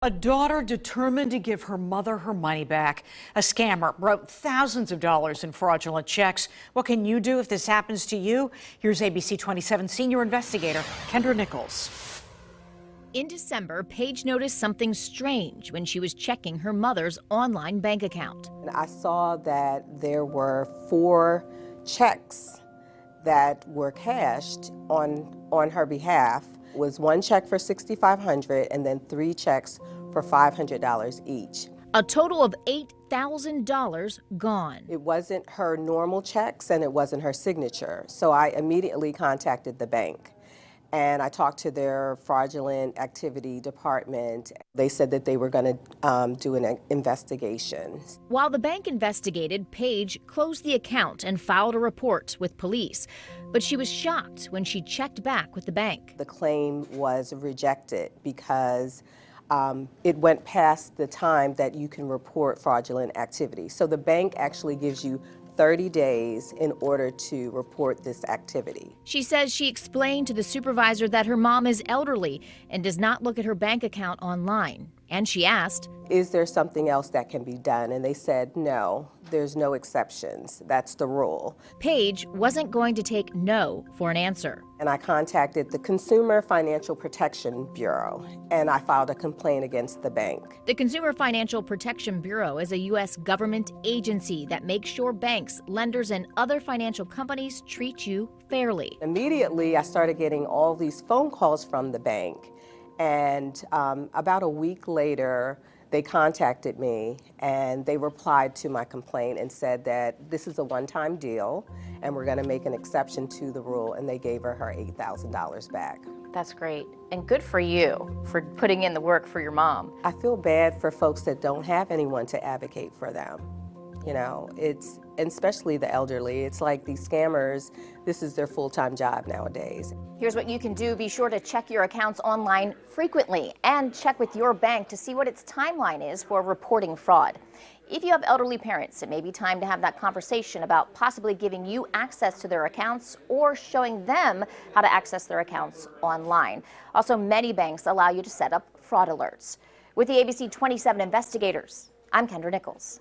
A daughter determined to give her mother her money back. A scammer wrote thousands of dollars in fraudulent checks. What can you do if this happens to you? Here's ABC 27 senior investigator Kendra Nichols. In December, Paige noticed something strange when she was checking her mother's online bank account. I saw that there were 4 checks that were cashed on her behalf. It was 1 check for $6,500 and then 3 checks for $500 each. A total of $8,000 gone. It wasn't her normal checks and it wasn't her signature, so I immediately contacted the bank. And I talked to their fraudulent activity department. They said that they were going to do an investigation. While the bank investigated, Paige closed the account and filed a report with police. But she was shocked when she checked back with the bank. The claim was rejected because it went past the time that you can report fraudulent activity. So the bank actually gives you 30 days in order to report this activity. She says she explained to the supervisor that her mom is elderly and does not look at her bank account online. And she asked, "Is there something else that can be done?" And they said, "No, there's no exceptions. That's the rule." Paige wasn't going to take no for an answer. And I contacted the Consumer Financial Protection Bureau, and I filed a complaint against the bank. The Consumer Financial Protection Bureau is a U.S. government agency that makes sure banks, lenders, and other financial companies treat you fairly. Immediately, I started getting all these phone calls from the bank. And about a week later, they contacted me and they replied to my complaint and said that this is a one-time deal and we're going to make an exception to the rule, and they gave her $8,000 back. That's great. And good for you for putting in the work for your mom. I feel bad for folks that don't have anyone to advocate for them. You know, and especially the elderly. It's like these scammers, this is their full-time job nowadays. Here's what you can do. Be sure to check your accounts online frequently and check with your bank to see what its timeline is for reporting fraud. If you have elderly parents, it may be time to have that conversation about possibly giving you access to their accounts or showing them how to access their accounts online. Also, many banks allow you to set up fraud alerts. With the ABC 27 investigators, I'm Kendra Nichols.